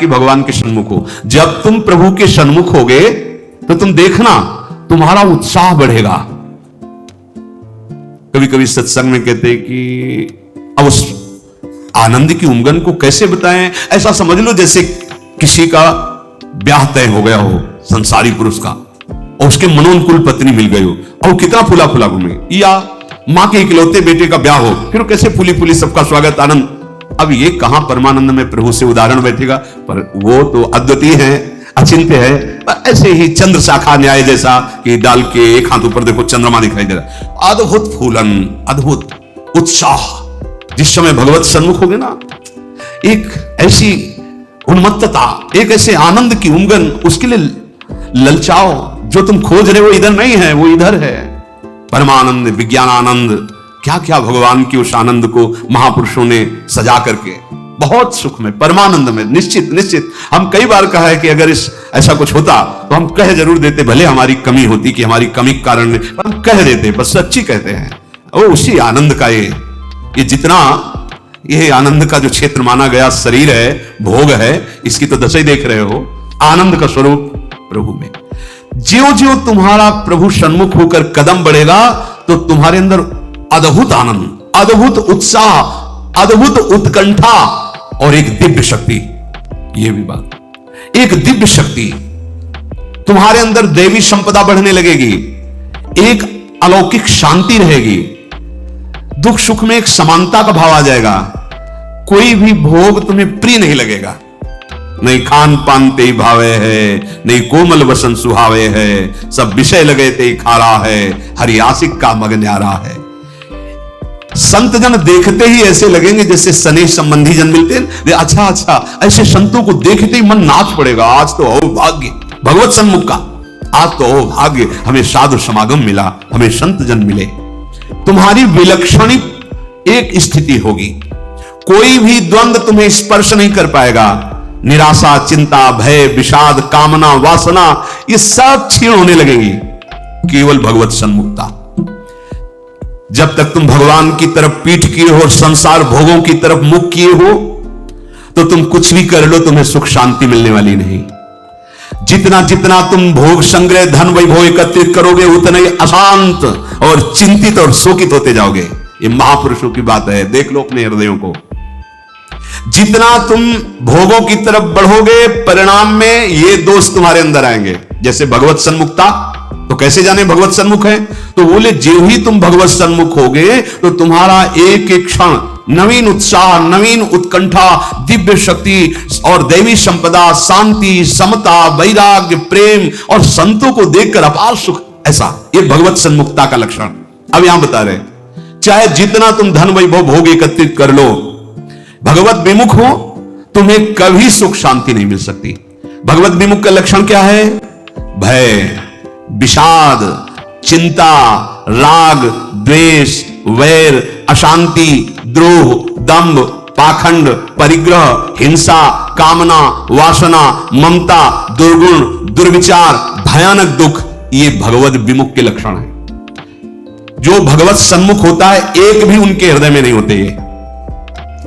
कि भगवान के सन्मुख हो। जब तुम प्रभु के सन्मुख होगे तो तुम देखना तुम्हारा उत्साह बढ़ेगा। कभी कभी सत्संग में कहते हैं कि अब उस आनंद की उमंगन को कैसे बताएं। ऐसा समझ लो जैसे किसी का ब्याह तय हो गया हो, संसारी पुरुष का, और उसके मनोनुकूल पत्नी मिल गई हो और कितना फूला फूला घूमे, या मां के इकलौते बेटे का ब्याह हो, फिर कैसे फूली फूली सबका स्वागत आनंद। अब ये कहां परमानंद में प्रभु से उदाहरण बैठेगा, पर वो तो अद्वितीय है, अचिंत्य है। ऐसे ही चंद्र शाखा न्याय जैसा कि डाल के एक हाथ ऊपर देखो चंद्रमा दिखाई दे रहा, अद्भुत फूलन, अद्भुत उत्साह। जिस समय भगवत सन्मुख होगे ना, एक ऐसी उन्मत्तता, एक ऐसे आनंद की उमंगन, उसके लिए ललचाओ। जो तुम खोज रहे हो इधर नहीं है, वो इधर है। परमानंद, विज्ञान आनंद, क्या क्या भगवान के उस आनंद को महापुरुषों ने सजा करके, बहुत सुख में, परमानंद में। निश्चित निश्चित हम कई बार कहा है कि अगर ऐसा कुछ होता तो हम कह जरूर देते, भले हमारी कमी होती कि हमारी कमी के कारण, पर हम कह देते, बस सच्ची कहते हैं। वो उसी आनंद का ये जितना ये आनंद का जो क्षेत्र माना गया शरीर है, भोग है, इसकी तो दशा ही देख रहे हो। आनंद का स्वरूप प्रभु में। ज्यों ज्यों तुम्हारा प्रभु सन्मुख होकर कदम बढ़ेगा तो तुम्हारे अंदर अद्भुत आनंद, अद्भुत उत्साह, अद्भुत उत्कंठा और एक दिव्य शक्ति, ये भी बात, एक दिव्य शक्ति तुम्हारे अंदर, दैवी संपदा बढ़ने लगेगी, एक अलौकिक शांति रहेगी। दुख सुख में एक समानता का भाव आ जाएगा। कोई भी भोग तुम्हें प्रिय नहीं लगेगा। नहीं खान पान ते ही भावे है, नहीं कोमल वसन सुहावे है, सब विषय लगे ते ही खारा है, हरि आशिक का मग न्यारा है। संत जन देखते ही ऐसे लगेंगे जैसे स्नेह संबंधी जन मिलते हैं। अच्छा अच्छा, ऐसे संतों को देखते ही मन नाच पड़ेगा, आज तो हो भाग्य भगवत सन्मुख का, आज तो हो भाग्य, हमें साधु समागम मिला, हमें संत जन मिले। तुम्हारी विलक्षण एक स्थिति होगी, कोई भी द्वंद्व तुम्हें स्पर्श नहीं कर पाएगा। निराशा, चिंता, भय, विषाद, कामना, वासना, ये सब क्षीण होने लगेंगी। केवल भगवत सन्मुखता। जब तक तुम भगवान की तरफ पीठ किए हो और संसार भोगों की तरफ मुख किए हो, तो तुम कुछ भी कर लो, तुम्हें सुख शांति मिलने वाली नहीं। जितना जितना तुम भोग संग्रह, धन वैभव एकत्रित करोगे, उतना ही अशांत और चिंतित और शोकित होते जाओगे। ये महापुरुषों की बात है, देख लो अपने हृदयों को। जितना तुम भोगों की तरफ बढ़ोगे, परिणाम में ये दोष तुम्हारे अंदर आएंगे। जैसे भगवत सन्मुखता, तो कैसे जाने भगवत सन्मुख है? तो बोले जो ही तुम भगवत सन्मुख होगे तो तुम्हारा एक एक क्षण नवीन उत्साह, नवीन उत्कंठा, दिव्य शक्ति और दैवी संपदा, शांति, समता, वैराग्य, प्रेम और संतों को देखकर अपार सुख, ऐसा ये भगवत सन्मुखता का लक्षण। अब यहां बता रहे, चाहे जितना तुम धन वैभव भोग एकत्रित कर लो, भगवत विमुख हो, तुम्हें कभी सुख शांति नहीं मिल सकती। भगवत विमुख का लक्षण क्या है? भय, विषाद, चिंता, राग, द्वेष, वैर, अशांति, द्रोह, दंभ, पाखंड, परिग्रह, हिंसा, कामना, वासना, ममता, दुर्गुण, दुर्विचार, भयानक दुख, ये भगवत विमुख के लक्षण है। जो भगवत सन्मुख होता है, एक भी उनके हृदय में नहीं होते। ये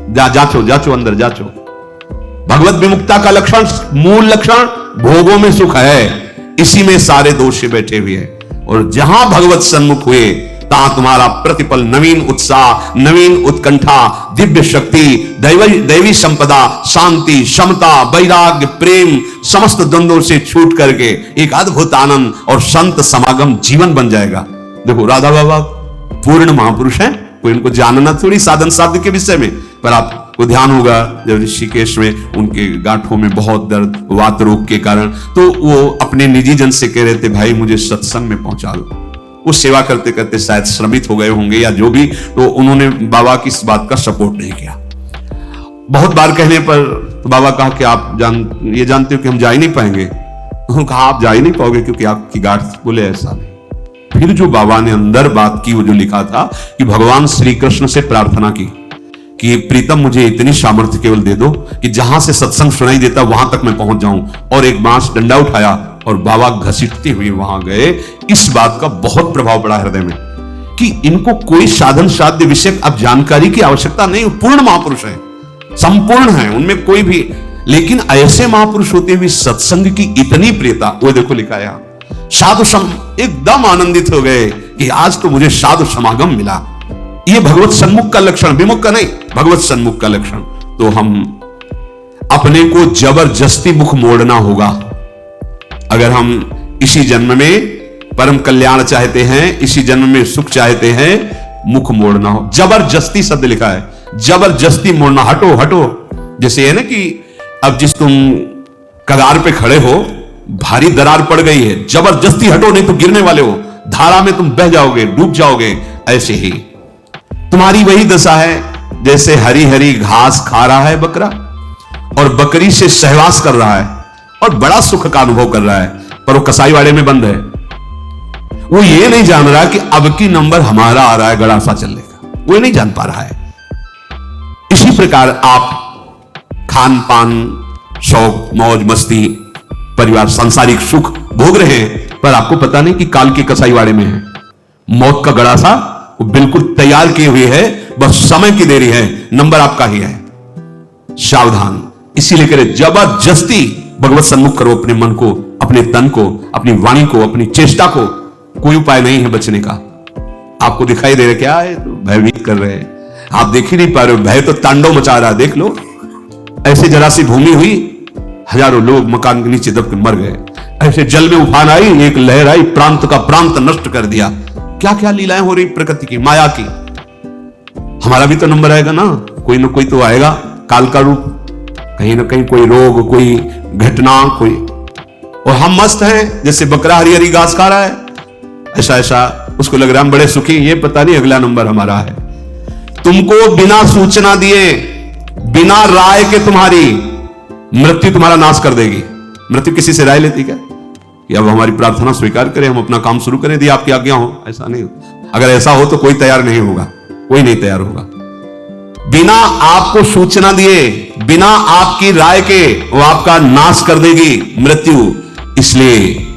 जाचो अंदर जाचो। भगवत विमुक्ता का लक्षण, मूल लक्षण भोगों में सुख है, इसी में सारे दोष से बैठे हुए हैं। और जहां भगवत सन्मुख हुए, तहां तुम्हारा प्रतिपल नवीन उत्साह, नवीन उत्कंठा, दिव्य शक्ति, दैवी संपदा, शांति, समता, वैराग्य, प्रेम, समस्त द्वंद्वों से छूट करके एक अद्भुत आनंद और संत समागम जीवन बन जाएगा। देखो राधा बाबा पूर्ण महापुरुष हैं, कोई इनको जानना थोड़ी साधन साध्य के विषय में, पर आपको ध्यान होगा जब ऋषिकेश में उनके गांठों में बहुत दर्द, वात रोग के कारण, तो वो अपने निजी जन से कह रहे थे, भाई मुझे सत्संग में पहुंचा दो। वो सेवा करते करते शायद श्रमित हो गए होंगे या जो भी, तो उन्होंने बाबा की इस बात का सपोर्ट नहीं किया। बहुत बार कहने पर तो बाबा कहा कि आप ये जानते हो कि हम जा ही नहीं पाएंगे। उन्होंने कहा आप जा ही नहीं पाओगे क्योंकि आपकी गांठ। बोले ऐसा नहीं। फिर जो बाबा ने अंदर बात की, वो जो लिखा था कि भगवान श्री कृष्ण से प्रार्थना की कि प्रीतम मुझे इतनी सामर्थ्य केवल दे दो कि जहां से सत्संग सुनाई देता वहां तक मैं पहुंच जाऊं, और एक बांस डंडा उठाया और बाबा घसीटते हुए वहां गए। इस बात का बहुत प्रभाव पड़ा हृदय में कि इनको कोई साधन साध्य विषय अब जानकारी की आवश्यकता नहीं, पूर्ण महापुरुष है, संपूर्ण है, उनमें कोई भी लेकिन ऐसे महापुरुष होते हुए सत्संग की इतनी प्रियता, वो देखो लिखा है यहां, साधु सम एकदम आनंदित हो गए कि आज तो मुझे साधु समागम मिला। ये भगवत सन्मुख का लक्षण, विमुख का नहीं, भगवत सन्मुख का लक्षण। तो हम अपने को जबरदस्ती मुख मोड़ना होगा। अगर हम इसी जन्म में परम कल्याण चाहते हैं, इसी जन्म में सुख चाहते हैं, मुख मोड़ना हो। जबरदस्ती शब्द लिखा है, जबरदस्ती मोड़ना, हटो हटो। जैसे है ना कि अब जिस तुम कगार पे खड़े हो, भारी दरार पड़ गई है, जबरदस्ती हटो नहीं तो गिरने वाले हो, धारा में तुम बह जाओगे, डूब जाओगे। ऐसे ही तुम्हारी वही दशा है जैसे हरी हरी घास खा रहा है बकरा और बकरी से सहवास कर रहा है और बड़ा सुख का अनुभव कर रहा है, पर वो कसाईवाड़े में बंद है। वो ये नहीं जान रहा कि अब की नंबर हमारा आ रहा है गड़ासा चलने का, वो नहीं जान पा रहा है। इसी प्रकार आप खान पान, शौक, मौज मस्ती, परिवार, सांसारिक सुख भोग रहे हैं, पर आपको पता नहीं कि काल के कसाईवाड़े में है। मौत का गड़ासा वो बिल्कुल तैयार किए हुए है, बस समय की देरी है, नंबर आपका ही है। सावधान। इसीलिए करे जबरदस्ती भगवत सन्मुख करो अपने मन को, अपने तन को, अपनी वाणी को, अपनी चेष्टा को। कोई उपाय नहीं है बचने का। आपको दिखाई दे रहा क्या है, तो भयभीत कर रहे हैं, आप देख ही नहीं पा रहे हो, भय तो तांडव मचा रहा है। देख लो, ऐसे जरा सी भूमि हुई, हजारों लोग मकान के नीचे दब के मर गए। ऐसे जल में उफान आई, एक लहर आई, प्रांत का प्रांत नष्ट कर दिया। क्या क्या लीलाएं हो रही प्रकृति की, माया की। हमारा भी तो नंबर आएगा ना कोई तो आएगा, काल का रूप, कहीं ना कहीं कोई रोग, कोई घटना, कोई, और हम मस्त हैं जैसे बकरा हरी हरी घास खा रहा है। ऐसा उसको लग रहा है हम बड़े सुखी, ये पता नहीं अगला नंबर हमारा है। तुमको बिना सूचना दिए, बिना राय के तुम्हारी मृत्यु तुम्हारा नाश कर देगी। मृत्यु किसी से राय लेती क्या कि अब हमारी प्रार्थना स्वीकार करें, हम अपना काम शुरू करें, दी आपकी आज्ञा हो? ऐसा नहीं। अगर ऐसा हो तो कोई तैयार नहीं होगा, कोई नहीं तैयार होगा। बिना आपको सूचना दिए, बिना आपकी राय के वो आपका नाश कर देगी मृत्यु। इसलिए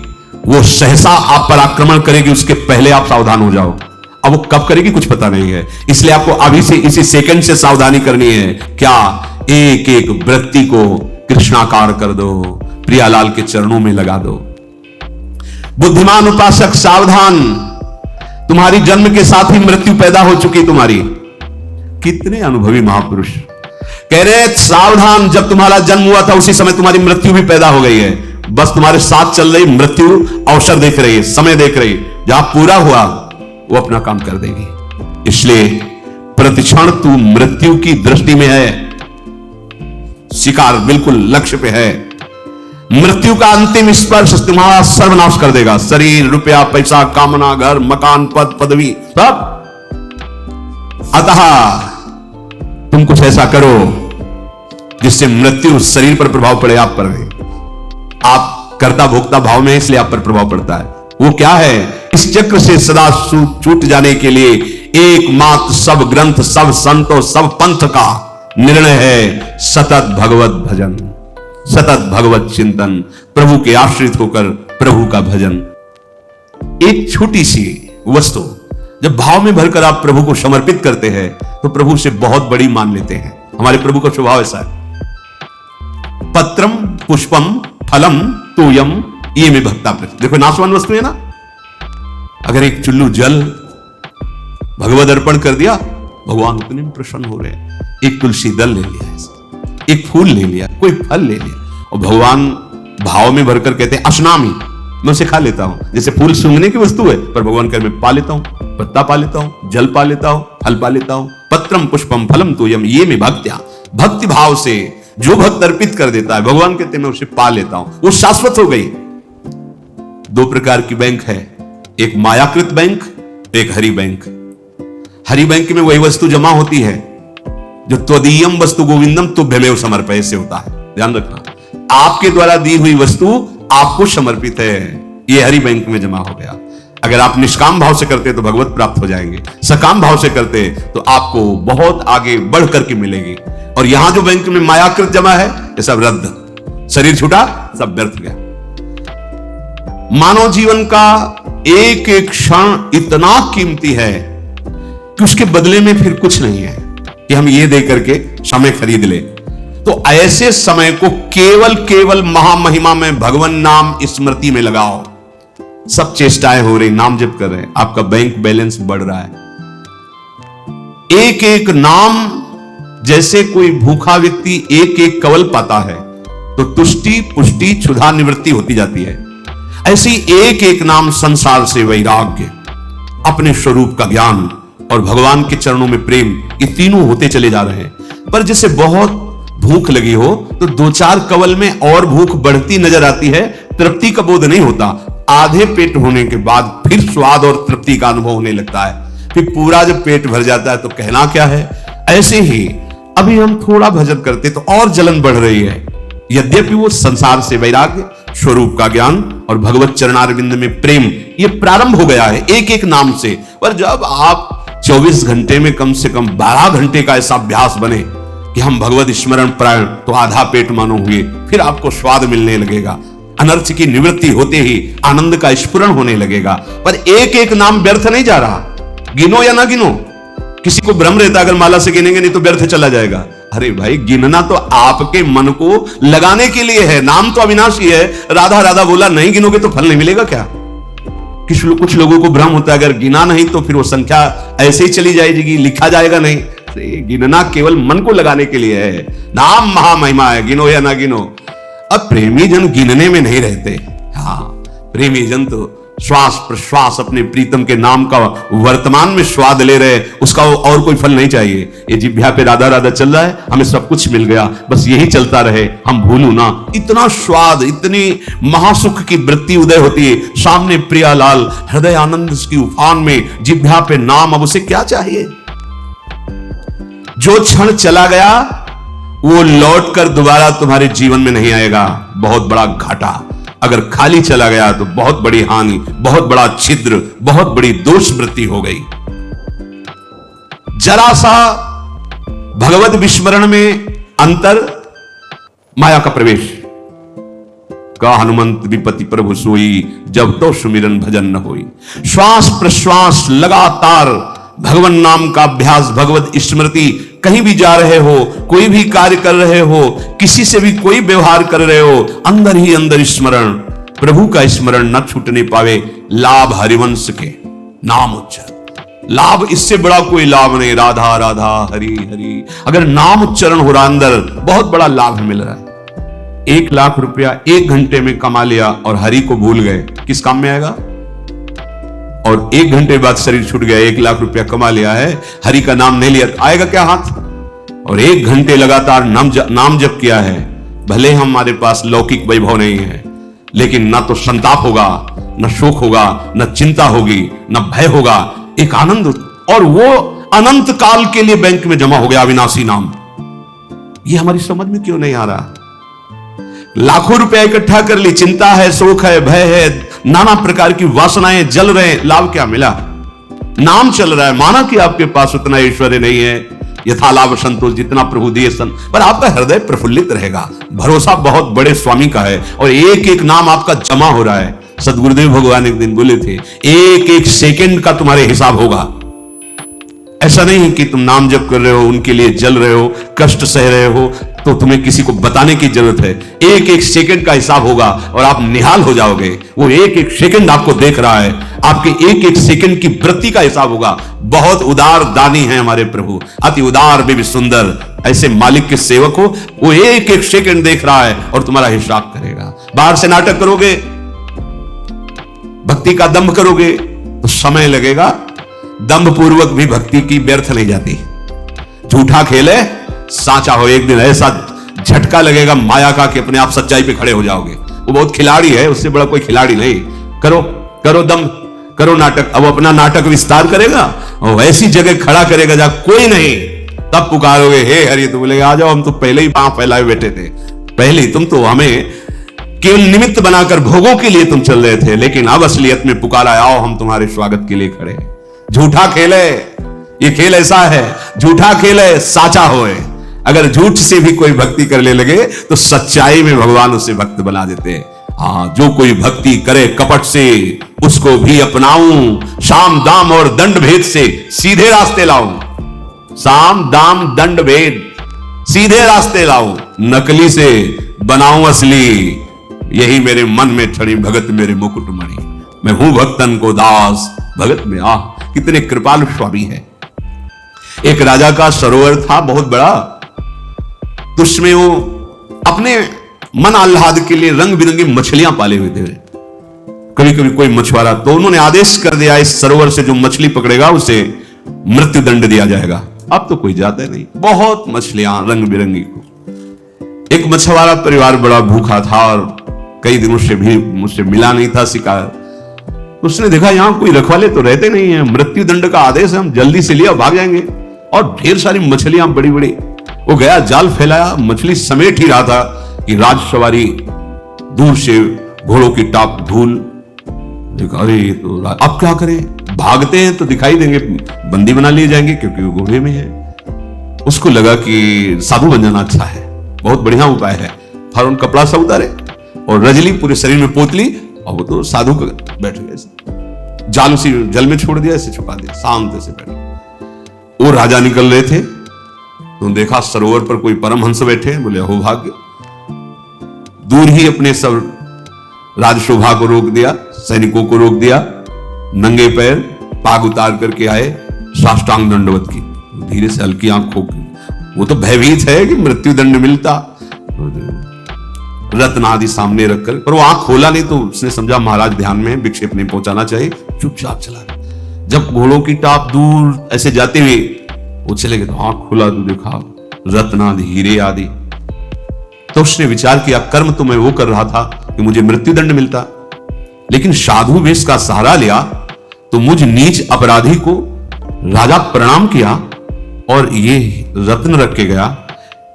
वो सहसा आप पर आक्रमण करेगी, उसके पहले आप सावधान हो जाओ। अब वो कब करेगी कुछ पता नहीं है, इसलिए आपको अभी से, इसी सेकंड से सावधानी करनी है। क्या? एक एक वृत्ति को कृष्णाकार कर दो, प्रियालाल के चरणों में लगा दो। बुद्धिमान उपासक सावधान, तुम्हारी जन्म के साथ ही मृत्यु पैदा हो चुकी तुम्हारी। कितने अनुभवी महापुरुष कह रहे सावधान, जब तुम्हारा जन्म हुआ था उसी समय तुम्हारी मृत्यु भी पैदा हो गई है। बस तुम्हारे साथ चल रही मृत्यु अवसर देख रही है, समय देख रही है, जहां पूरा हुआ वो अपना काम कर देगी। इसलिए प्रतिक्षण तू मृत्यु की दृष्टि में है, शिकार बिल्कुल लक्ष्य पे है। मृत्यु का अंतिम स्पर्श तुम्हारा सर्वनाश कर देगा। शरीर, रुपया, पैसा, कामना, घर, मकान, पद, पदवी, सब। अतः तुम कुछ ऐसा करो जिससे मृत्यु शरीर पर प्रभाव पड़े, आप पर नहीं। आप कर्ता भोक्ता भाव में, इसलिए आप पर प्रभाव पड़ता है। वो क्या है? इस चक्र से सदा छूट जाने के लिए एकमात्र सब ग्रंथ, सब संतों, सब पंथ का निर्णय है सतत भगवत भजन, सतत भगवत चिंतन, प्रभु के आश्रित होकर प्रभु का भजन। एक छोटी सी वस्तु जब भाव में भरकर आप प्रभु को समर्पित करते हैं तो प्रभु से बहुत बड़ी मान लेते हैं। हमारे प्रभु का स्वभाव ऐसा है। पत्रम पुष्पम फलम तोयम ये में भक्ता प्रति। देखो नाशवान वस्तु है ना, अगर एक चुल्लू जल भगवद अर्पण कर दिया, भगवान उतने में प्रसन्न हो रहे हैं। एक तुलसी दल ले लिया, एक फूल ले लिया, कोई फल ले लिया, और भगवान भाव में भरकर कहते हैं अशनामी, मैं उसे खा लेता हूं। जैसे फूल सूंघने की वस्तु है, पर भगवान कर मैं पा लेता हूं, पत्ता पा लेता हूं, जल पा लेता हूं, फल पा लेता हूं। पत्रम पुष्पम फलम तोयम ये में भक्त्या, भक्ति भाव से जो भक्त अर्पित कर देता है, भगवान कहते मैं उसे पा लेता हूं, वो शाश्वत हो गई। दो प्रकार की बैंक है, एक मायाकृत बैंक, एक हरि बैंक। हरि बैंक में वही वस्तु जमा होती है जो त्वदीयम वस्तु गोविंदम तुभ्यमेव समर्पय से होता है। ध्यान रखना, आपके द्वारा दी हुई वस्तु आपको समर्पित है, ये हरि बैंक में जमा हो गया। अगर आप निष्काम भाव से करते तो भगवत प्राप्त हो जाएंगे, सकाम भाव से करते तो आपको बहुत आगे बढ़ करके मिलेगी। और यहां जो बैंक में मायाकृत जमा है ये सब रद्द, शरीर छूटा, सब व्यर्थ गया। मानव जीवन का एक एक क्षण इतना कीमती है कि उसके बदले में फिर कुछ नहीं है कि हम ये दे करके समय खरीद ले। तो ऐसे समय को केवल केवल महामहिमा में भगवान नाम स्मृति में लगाओ। सब चेष्टाएं हो रही, नाम जप कर रहे हैं, आपका बैंक बैलेंस बढ़ रहा है। एक एक नाम, जैसे कोई भूखा व्यक्ति एक एक कवल पाता है तो तुष्टि पुष्टि क्षुधा निवृत्ति होती जाती है, ऐसी एक एक नाम संसार से वैराग्य, अपने स्वरूप का ज्ञान और भगवान के चरणों में प्रेम, ये तीनों होते चले जा रहे हैं। पर जैसे बहुत भूख लगी हो तो दो चार कवल में और भूख बढ़ती नजर आती है, तृप्ति का बोध नहीं होता। आधे पेट होने के बाद फिर स्वाद और तृप्ति का अनुभव होने लगता है, फिर पूरा जब पेट भर जाता है तो कहना क्या है। ऐसे ही अभी हम थोड़ा भजन करते तो और जलन बढ़ रही है, यद्यपि वो संसार से वैराग्य, स्वरूप का ज्ञान और भगवत चरणारविंद में प्रेम, ये प्रारंभ हो गया है एक एक नाम से। पर जब आप 24 घंटे में कम से कम 12 घंटे का ऐसा अभ्यास बने कि हम भगवत स्मरण प्राण, तो आधा पेट मानो हुए, फिर आपको स्वाद मिलने लगेगा, अनर्थ की निवृत्ति होते ही आनंद का स्फुरण होने लगेगा। पर एक एक नाम व्यर्थ नहीं जा रहा, गिनो या ना गिनो। किसी को भ्रम रहता अगर माला से गिनेंगे नहीं तो व्यर्थ चला जाएगा। अरे भाई, गिनना तो आपके मन को लगाने के लिए है, नाम तो अविनाशी है। राधा राधा बोला, नहीं गिनोगे तो फल नहीं मिलेगा क्या? कुछ लोगों को भ्रम होता है अगर गिना नहीं तो फिर वो संख्या ऐसे ही चली जाएगी, लिखा जाएगा नहीं। गिनना केवल मन को लगाने के लिए है, नाम महामहिमा है, गिनो या ना गिनो। अब प्रेमी जन गिनने में नहीं रहते। हाँ, प्रेमी जन तो श्वास प्रश्वास अपने प्रीतम के नाम का वर्तमान में स्वाद ले रहे, उसका और कोई फल नहीं चाहिए। ये जिह्वा पे राधा राधा चल रहा है, हमें सब कुछ मिल गया, बस यही चलता रहे, हम भूलू ना। इतना स्वाद, इतनी महासुख की वृत्ति उदय होती है। सामने प्रियालाल हृदय आनंद की उफान में, जिह्वा पे नाम, अब उसे क्या चाहिए? जो क्षण चला गया वो लौटकर दोबारा तुम्हारे जीवन में नहीं आएगा, बहुत बड़ा घाटा। अगर खाली चला गया तो बहुत बड़ी हानि, बहुत बड़ा छिद्र, बहुत बड़ी दोष वृत्ति हो गई। जरा सा भगवत विस्मरण में अंतर, माया का प्रवेश। का हनुमंत विपति प्रभु सोई, जब तो सुमिरन भजन न होई। श्वास प्रश्वास लगातार भगवान नाम का अभ्यास, भगवत स्मृति। कहीं भी जा रहे हो, कोई भी कार्य कर रहे हो, किसी से भी कोई व्यवहार कर रहे हो, अंदर ही अंदर स्मरण, प्रभु का स्मरण न छूटने पावे। लाभ हरिवंश के नाम उच्चारण, लाभ इससे बड़ा कोई लाभ नहीं। राधा राधा हरि हरि, अगर नाम उच्चारण हो रहा अंदर, बहुत बड़ा लाभ मिल रहा है। 1 लाख रुपया 1 घंटे में कमा लिया और हरि को भूल गए, किस काम में आएगा? और 1 घंटे बाद शरीर छूट गया, 1 लाख रुपया कमा लिया है, हरि का नाम नहीं लिया, आएगा क्या हाथ? और 1 घंटे लगातार नाम जप किया है, भले हमारे पास लौकिक वैभव नहीं है, लेकिन ना तो संताप होगा, न शोक होगा, न चिंता होगी, न भय होगा, एक आनंद, और वो अनंत काल के लिए बैंक में जमा हो गया अविनाशी नाम। ये हमारी समझ में क्यों नहीं आ रहा? लाखों रुपया इकट्ठा कर ली, चिंता है, शोक है, भय है, नाना प्रकार की वासनाएं जल रहे, लाभ क्या मिला? नाम चल रहा है, माना कि आपके पास उतना ऐश्वर्य नहीं है, यथा लाभ संतोष जितना प्रभु दिए सन, पर आपका हृदय प्रफुल्लित रहेगा, भरोसा बहुत बड़े स्वामी का है, और एक एक नाम आपका जमा हो रहा है। सदगुरुदेव भगवान एक दिन बोले थे, एक एक सेकंड का तुम्हारे हिसाब होगा। ऐसा नहीं कि तुम नाम जप कर रहे हो, उनके लिए जल रहे हो, कष्ट सह रहे हो, तो तुम्हें किसी को बताने की जरूरत है। एक एक सेकंड का हिसाब होगा और आप निहाल हो जाओगे। वो एक एक सेकंड आपको देख रहा है, आपके एक एक सेकंड की वृत्ति का हिसाब होगा। बहुत उदार दानी है हमारे प्रभु, अति उदार भी सुंदर। ऐसे मालिक के सेवक हो, वो एक एक सेकंड देख रहा है और तुम्हारा हिसाब करेगा। बाहर से नाटक करोगे, भक्ति का दंभ करोगे तो समय लगेगा, दंभ पूर्वक भी भक्ति की व्यर्थ नहीं जाती। झूठा खेले साचा हो, एक दिन ऐसा झटका लगेगा माया का कि अपने आप सच्चाई पे खड़े हो जाओगे। वो बहुत खिलाड़ी है, उससे बड़ा कोई खिलाड़ी नहीं। करो करो दम, करो नाटक। अब अपना नाटक विस्तार करेगा और ऐसी जगह खड़ा करेगा जहां कोई नहीं, तब पुकारोगे हे हरि, तो बोलेगा आ जाओ, हम तो पहले ही पांव फैलाए बैठे थे, पहले ही तुम तो हमें केवल निमित्त बनाकर भोगों के लिए तुम चल रहे थे, लेकिन अब असलियत में पुकारा, आओ हम तुम्हारे स्वागत के लिए खड़े हैं। झूठा खेल है ये, खेल ऐसा है, झूठा खेल है साचा होए। अगर झूठ से भी कोई भक्ति करने लगे तो सच्चाई में भगवान उसे भक्त बना देते हैं। हाँ, जो कोई भक्ति करे कपट से, उसको भी अपनाऊं, साम दाम और दंड भेद से सीधे रास्ते लाऊं। साम दाम दंड भेद, सीधे रास्ते लाओ, नकली से बनाओ असली। यही मेरे मन में छड़ी भगत मेरे मुकुट मणि। मैं हूं भक्तन को दास, भगत में आह कितने कृपालु स्वामी है। एक राजा का सरोवर था बहुत बड़ा, तो उसमें वो अपने मन आह्लाद के लिए रंग बिरंगी मछलियां पाले हुए थे। कभी कभी कोई मछुआरा, तो उन्होंने आदेश कर दिया इस सरोवर से जो मछली पकड़ेगा उसे मृत्यु दंड दिया जाएगा। अब तो कोई जाता नहीं, बहुत मछलियां रंग बिरंगी को। एक मछुआरा परिवार बड़ा भूखा था और कई दिनों से भी मुझसे मिला नहीं था शिकार। उसने देखा यहां कोई रखवाले तो रहते नहीं है, मृत्यु दंड का आदेश है, हम जल्दी से लिया भाग जाएंगे। और ढेर सारी मछलियां बड़ी बड़ी, वो गया जाल फैलाया, मछली समेट ही रहा था कि राजसवारी दूर से घोड़ों की टाप धूल देखा। अरे तो अब क्या करें, भागते हैं तो दिखाई देंगे, बंदी बना लिए जाएंगे क्योंकि वो घोड़े में है। उसको लगा कि साधु बन जाना अच्छा है, बहुत बढ़िया उपाय है। फौरन कपड़ा सा उतारे और रजली पूरे शरीर में पोत ली और वो तो साधु बैठ गए। जाल उसी जल में छोड़ दिया, ऐसे छुपा दिया, शांत से बैठ। वो राजा निकल रहे थे तो देखा सरोवर पर कोई परमहंस बैठे। बोले हो भाग्य। दूर ही अपने सब राजशोभा को रोक दिया, सैनिकों को रोक दिया, नंगे पैर पाग उतार करके आए, साष्टांग दंडवत की। धीरे से हल्की आंख खोल, वो तो भयभीत है कि मृत्यु दंड मिलता। रत्न आदि सामने रखकर, पर वो आंख खोला नहीं तो उसने समझा महाराज ध्यान में विक्षेप नहीं पहुंचाना चाहिए, चुपचाप चला। जब घोड़ों की टाप दूर ऐसे जाते हुए वो चले गए तो आंख खोला तो देखा रत्न आदि हीरे आदि। तो उसने विचार किया कर्म तो मैं वो कर रहा था कि मुझे मृत्यु दंड मिलता, लेकिन साधु वेश का सहारा लिया तो मुझ नीच अपराधी को राजा प्रणाम किया और ये रत्न रख के गया।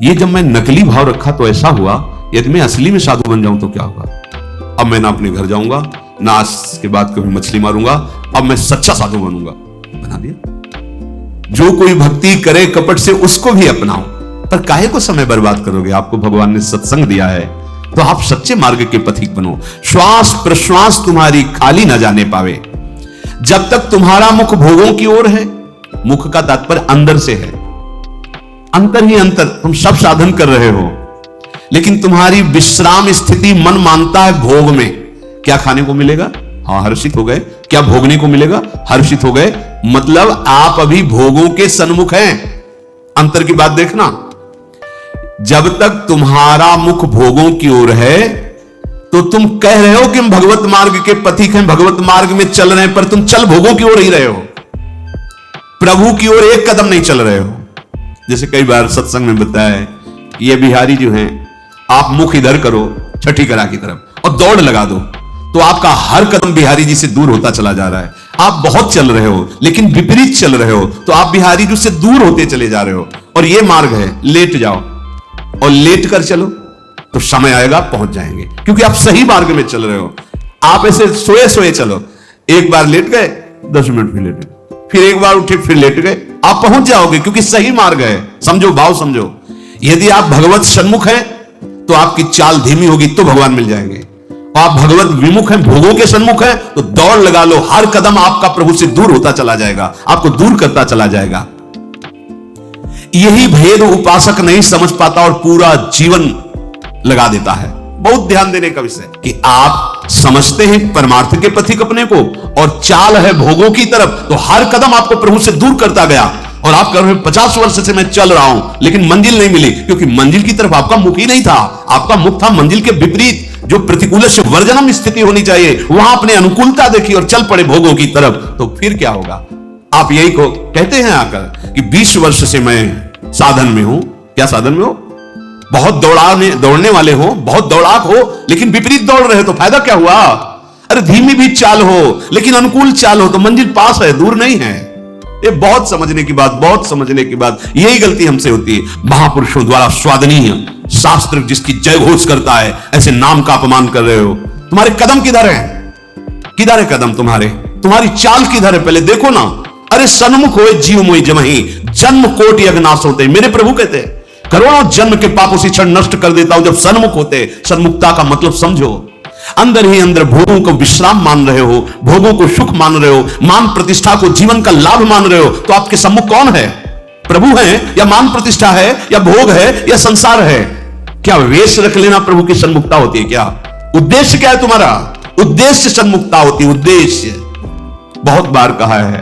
ये जब मैं नकली भाव रखा तो ऐसा हुआ, यदि मैं असली में साधु बन जाऊं तो क्या होगा। अब मैं ना अपने घर जाऊंगा, ना आज के बाद कभी मछली मारूंगा, अब मैं सच्चा साधु बनूंगा। बना दिया। जो कोई भक्ति करे कपट से उसको भी अपनाओ, पर काहे को समय बर्बाद करोगे। आपको भगवान ने सत्संग दिया है तो आप सच्चे मार्ग के पथिक बनो। श्वास प्रश्वास तुम्हारी खाली ना जाने पावे। जब तक तुम्हारा मुख भोगों की ओर है, मुख का तात्पर्य अंदर से है, अंतर ही अंतर, तुम सब साधन कर रहे हो लेकिन तुम्हारी विश्राम स्थिति मन मानता है भोग में। क्या खाने को मिलेगा, हाँ हर्षित हो गए। क्या भोगने को मिलेगा, हर्षित हो गए। मतलब आप अभी भोगों के सन्मुख हैं। अंतर की बात देखना, जब तक तुम्हारा मुख भोगों की ओर है तो तुम कह रहे हो कि हम भगवत मार्ग के पथिक हैं, भगवत मार्ग में चल रहे हैं, पर तुम चल भोगों की ओर ही रहे हो, प्रभु की ओर एक कदम नहीं चल रहे हो। जैसे कई बार सत्संग में बताया है कि ये बिहारी जो हैं, आप मुख इधर करो छठी कला की तरफ और दौड़ लगा दो तो आपका हर कदम बिहारी जी से दूर होता चला जा रहा है। आप बहुत चल रहे हो लेकिन विपरीत चल रहे हो तो आप बिहारी जी से दूर होते चले जा रहे हो। और ये मार्ग है, लेट जाओ और लेट कर चलो तो समय आएगा पहुंच जाएंगे, क्योंकि आप सही मार्ग में चल रहे हो। आप ऐसे सोए सोए चलो, एक बार लेट गए 10 मिनट फिर लेट गए, फिर एक बार उठे फिर लेट गए, आप पहुंच जाओगे क्योंकि सही मार्ग है। समझो, भाव समझो। यदि आप भगवत सन्मुख हैं तो आपकी चाल धीमी होगी तो भगवान मिल जाएंगे। आप भगवत विमुख हैं, भोगों के सन्मुख हैं तो दौड़ लगा लो, हर कदम आपका प्रभु से दूर होता चला जाएगा, आपको दूर करता चला जाएगा। यही भेद उपासक नहीं समझ पाता और पूरा जीवन लगा देता है। बहुत ध्यान देने का विषय कि आप समझते हैं परमार्थ के पथिक अपने को और चाल है भोगों की तरफ, तो हर कदम आपको प्रभु से दूर करता गया और आप कह रहे हैं 50 वर्ष से मैं चल रहा हूं लेकिन मंजिल नहीं मिली, क्योंकि मंजिल की तरफ आपका मुख ही नहीं था। आपका मुख था मंजिल के विपरीत, जो प्रतिकूल से वर्जनम स्थिति होनी चाहिए, वहां अपने अनुकूलता देखी और चल पड़े भोगों की तरफ, तो फिर क्या होगा। आप यही को कहते हैं आकर कि 20 वर्ष से मैं साधन में हूं। क्या साधन में हो? बहुत दौड़ने वाले हो, बहुत दौड़ाक हो, लेकिन विपरीत दौड़ रहे हो तो फायदा क्या हुआ। अरे धीमी भी चाल हो लेकिन अनुकूल चाल हो तो मंजिल पास है, दूर नहीं है। ये बहुत समझने की बात, बहुत समझने की बात। यही गलती हमसे होती है। महापुरुषों द्वारा स्वादनीय शास्त्र जिसकी जय घोष करता है, ऐसे नाम का अपमान कर रहे हो। तुम्हारे कदम किधर है? किधर है कदम तुम्हारे? तुम्हारी चाल किधर है? पहले देखो ना। अरे सन्मुख होए जीव मोहि जमहि, जन्म कोटि अघनाश होते। मेरे प्रभु कहते हैं करोड़ों जन्म के पापों से क्षण नष्ट कर देता हूं जब सन्मुख होते। सन्मुखता का मतलब समझो, अंदर ही अंदर भोगों को विश्राम मान रहे हो, भोगों को सुख मान रहे हो, मान प्रतिष्ठा को जीवन का लाभ मान रहे हो, तो आपके सम्मुख कौन है? प्रभु है या मान प्रतिष्ठा है या भोग है या संसार है? क्या वेश रख लेना प्रभु की सन्मुखता होती है? क्या उद्देश्य क्या है तुम्हारा? उद्देश्य सन्मुखता होती है। उद्देश्य बहुत बार कहा है,